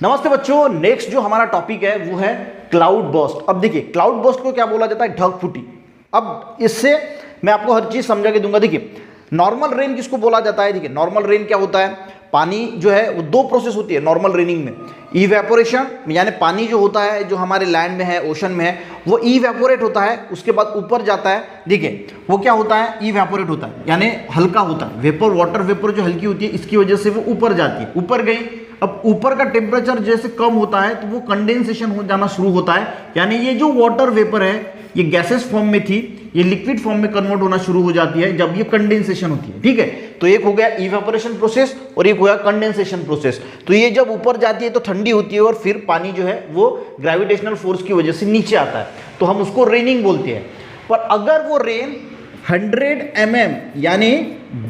नमस्ते बच्चों, नेक्स्ट जो हमारा टॉपिक है वो है क्लाउड बर्स्ट। अब देखिए, क्लाउड बर्स्ट को क्या बोला जाता है? ढग फुटी। अब इससे मैं आपको हर चीज समझा के दूंगा। देखिए, नॉर्मल रेन किसको बोला जाता है? देखिए, नॉर्मल रेन क्या होता है? पानी जो है वो दो प्रोसेस होती है नॉर्मल रेनिंग में। इवेपोरेशन यानी पानी जो होता है, जो हमारे लैंड में है, ओशन में है, वो इवेपोरेट होता है, उसके बाद ऊपर जाता है। देखिए, वो क्या होता है? इवेपोरेट होता है यानी हल्का होता है। वेपर, वाटर वेपर जो हल्की होती है, इसकी वजह से वो ऊपर जाती है, ऊपर गई। अब ऊपर का टेम्परेचर जैसे कम होता है तो वो कंडेंसेशन हो जाना शुरू होता है, यानी ये जो वाटर वेपर है ये गैसेस फॉर्म में थी, ये लिक्विड फॉर्म में कन्वर्ट होना शुरू हो जाती है जब ये कंडेंसेशन होती है। ठीक है, तो एक हो गया इवेपोरेशन प्रोसेस और एक हो गया कंडेंसेशन प्रोसेस। तो ये जब ऊपर जाती है तो ठंडी होती है और फिर पानी जो है वो ग्रेविटेशनल फोर्स की वजह से नीचे आता है, तो हम उसको रेनिंग बोलते हैं। पर अगर वो रेन 100 mm यानी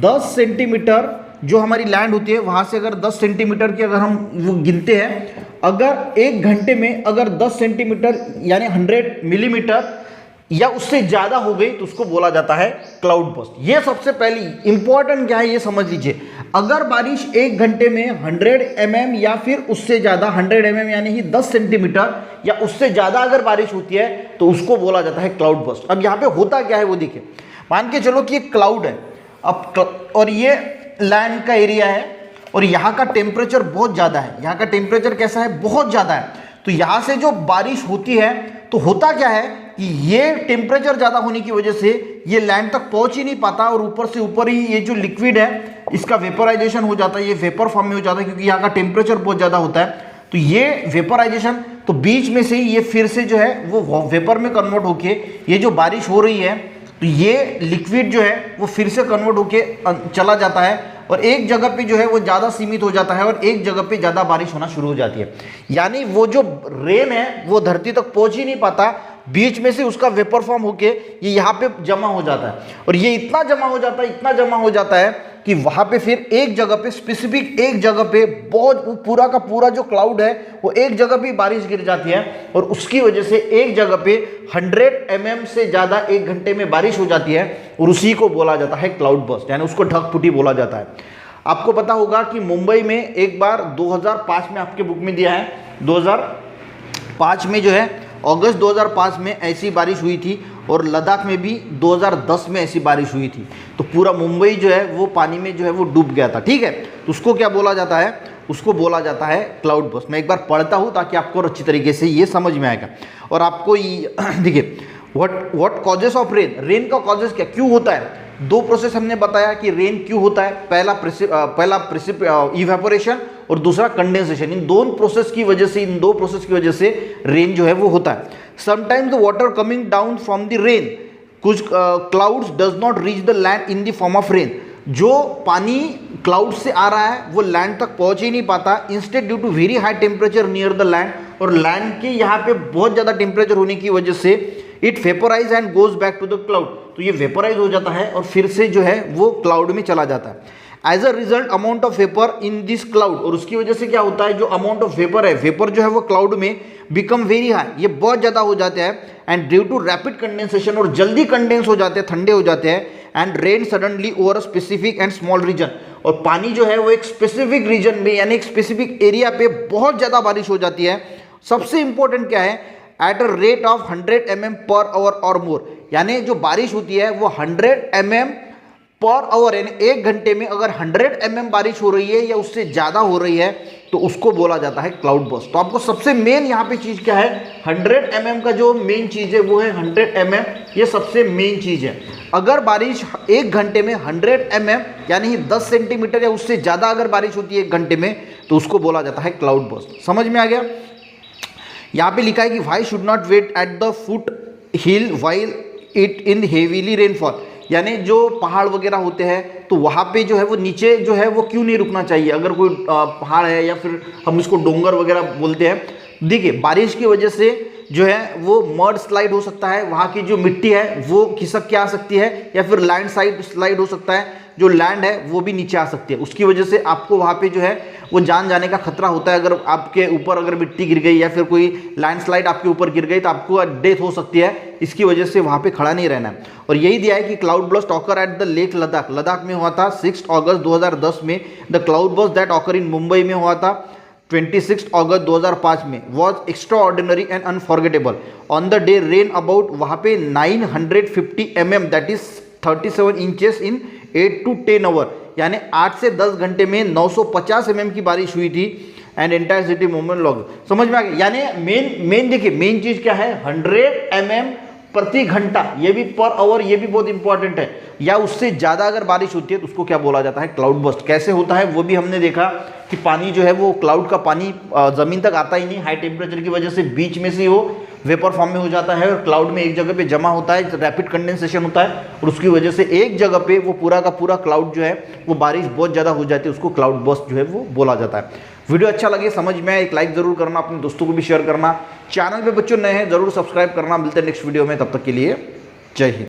10 सेंटीमीटर जो हमारी लैंड होती है वहां से अगर 10 सेंटीमीटर की अगर हम वो गिनते हैं, अगर एक घंटे में अगर 10 सेंटीमीटर यानी 100 मिलीमीटर या उससे ज्यादा हो गई तो उसको बोला जाता है क्लाउड बर्स्ट। ये सबसे पहली इंपॉर्टेंट क्या है ये समझ लीजिए। अगर बारिश एक घंटे में 100 mm या फिर उससे ज्यादा 100 mm यानी कि 10 सेंटीमीटर या उससे ज्यादा अगर बारिश होती है तो उसको बोला जाता है क्लाउड बर्स्ट। अब यहाँ पे होता क्या है वो देखिए। मान के चलो कि एक क्लाउड है अब, और ये लैंड का एरिया है और यहाँ का टेम्परेचर बहुत ज़्यादा है। यहाँ का टेम्परेचर कैसा है? बहुत ज़्यादा है। तो यहाँ से जो बारिश होती है तो होता क्या है कि ये टेम्परेचर ज़्यादा होने की वजह से ये लैंड तक पहुँच ही नहीं पाता और ऊपर से ऊपर ही ये जो लिक्विड है इसका वेपराइजेशन हो जाता है, ये वेपर फॉर्म में हो जाता है क्योंकि यहाँ का टेम्परेचर बहुत ज़्यादा होता है। तो ये वेपराइजेशन तो बीच में से ही ये फिर से जो है वो वेपर में कन्वर्ट होके ये जो बारिश हो रही है तो ये लिक्विड जो है वो फिर से कन्वर्ट होके चला जाता है और एक जगह पे जो है वो ज़्यादा सीमित हो जाता है और एक जगह पे ज़्यादा बारिश होना शुरू हो जाती है। यानी वो जो रेन है वो धरती तक पहुंच ही नहीं पाता, बीच में से उसका वेपर फॉर्म होके ये यहाँ पे जमा हो जाता है और ये इतना जमा हो जाता है, इतना जमा हो जाता है कि वहाँ पे फिर एक जगह पे स्पेसिफिक एक जगह पे बहुत पूरा का पूरा जो क्लाउड है वो एक जगह पे बारिश गिर जाती है और उसकी वजह से एक जगह पे 100 mm से ज़्यादा एक घंटे में बारिश हो जाती है और उसी को बोला जाता है क्लाउड बर्स्ट, यानी उसको ढग फुटी बोला जाता है। आपको पता होगा कि मुंबई में एक बार 2005 में आपके बुक में दिया है, 2005 में जो है अगस्त 2005 में ऐसी बारिश हुई थी और लद्दाख में भी 2010 में ऐसी बारिश हुई थी। तो पूरा मुंबई जो है वो पानी में जो है वो डूब गया था। ठीक है, तो उसको क्या बोला जाता है? उसको बोला जाता है क्लाउड बर्स्ट। मैं एक बार पढ़ता हूँ ताकि आपको अच्छी तरीके से ये समझ में आएगा। और आपको देखिए, what causes of rain, rain का कॉजेस क्या, क्यों होता है? दो प्रोसेस हमने बताया कि रेन क्यों होता है। पहला इवेपोरेशन और दूसरा कंडेंसेशन। इन दो प्रोसेस की वजह से रेन जो है वो होता है। Sometimes the water coming down from the rain, कुछ clouds does not reach the land in the form of rain. जो पानी क्लाउड से आ रहा है वो लैंड तक पहुंच ही नहीं पाता, instead due to very high temperature near the land, और लैंड के यहाँ पे बहुत ज़्यादा टेम्परेचर होने की वजह से it vaporize and goes back to the cloud. तो ये वेपोराइज हो जाता है और फिर से जो है वो क्लाउड में चला जाता है। As a result amount of vapour in this cloud, और उसकी वजह से क्या होता है, जो अमाउंट ऑफ वेपर है, वेपर जो है वो क्लाउड में बिकम वेरी हाई, ये बहुत ज़्यादा हो जाते हैं। And due to rapid condensation, और जल्दी कंडेंस हो जाते हैं, ठंडे हो जाते हैं। And rain suddenly over a specific and small region, और पानी जो है वो एक स्पेसिफिक रीजन में यानी एक स्पेसिफिक एरिया पे बहुत ज़्यादा बारिश हो जाती है। सबसे इंपॉर्टेंट क्या है, at a rate of 100 mm per hour और मोर, यानी जो बारिश होती है वो 100 mm पर आवर, यानी एक घंटे में अगर 100 mm बारिश हो रही है या उससे ज़्यादा हो रही है तो उसको बोला जाता है क्लाउड बर्स्ट। तो आपको सबसे मेन यहाँ पे चीज़ क्या है, 100 mm का जो मेन चीज़ है वो है 100 mm, ये सबसे मेन चीज़ है। अगर बारिश एक घंटे में 100 mm यानी 10 सेंटीमीटर या उससे ज़्यादा अगर बारिश होती है एक घंटे में तो उसको बोला जाता है क्लाउड बर्स्ट। समझ में आ गया? यहाँ पे लिखा है कि why should not wait at the foot hill while it in heavily rainfall, यानी जो पहाड़ वगैरह होते हैं तो वहाँ पे जो है वो नीचे जो है वो क्यों नहीं रुकना चाहिए। अगर कोई पहाड़ है या फिर हम इसको डोंगर वगैरह बोलते हैं, देखिए बारिश की वजह से जो है वो मड स्लाइड हो सकता है, वहाँ की जो मिट्टी है वो खिसक के आ सकती है, या फिर लैंड स्लाइड हो सकता है, जो लैंड है वो भी नीचे आ सकती है। उसकी वजह से आपको वहाँ पे जो है वो जान जाने का खतरा होता है। अगर आपके ऊपर अगर मिट्टी गिर गई या फिर कोई लैंडस्लाइड आपके ऊपर गिर गई तो आपको डेथ हो सकती है। इसकी वजह से वहाँ पे खड़ा नहीं रहना है। और यही दिया है कि cloud burst occur at the lake Ladakh, Ladakh में हुआ था 6 अगस्त 2010 में। The cloud burst that occur in Mumbai में हुआ था 26 अगस्त 2005 में was extraordinary and unforgettable. On the day rain about वहाँ पे 950 mm that is 37 inches in 8 to 10 hour, यानी 8 से 10 घंटे में 950 mm की बारिश हुई थी। And entire city movement log, समझ में आ गया। यानी मेन देखिए मेन चीज क्या है, 100 mm प्रति घंटा, ये भी पर आवर, ये भी बहुत इंपॉर्टेंट है। या उससे ज़्यादा अगर बारिश होती है तो उसको क्या बोला जाता है, क्लाउड बर्स्ट। कैसे होता है वो भी हमने देखा कि पानी जो है वो क्लाउड का पानी ज़मीन तक आता ही नहीं, हाई टेम्परेचर की वजह से बीच में से वो वेपर फॉर्म में हो जाता है और क्लाउड में एक जगह पे जमा होता है, रैपिड कंडेंसेशन होता है और उसकी वजह से एक जगह पे वो पूरा का पूरा क्लाउड जो है वो बारिश बहुत ज़्यादा हो जाती है, उसको क्लाउड बर्स्ट जो है वो बोला जाता है। वीडियो अच्छा लगे, समझ में आए, एक लाइक जरूर करना, अपने दोस्तों को भी शेयर करना। चैनल पे बच्चों नए हैं जरूर सब्सक्राइब करना। मिलते हैं नेक्स्ट वीडियो में, तब तक के लिए जय हिंद।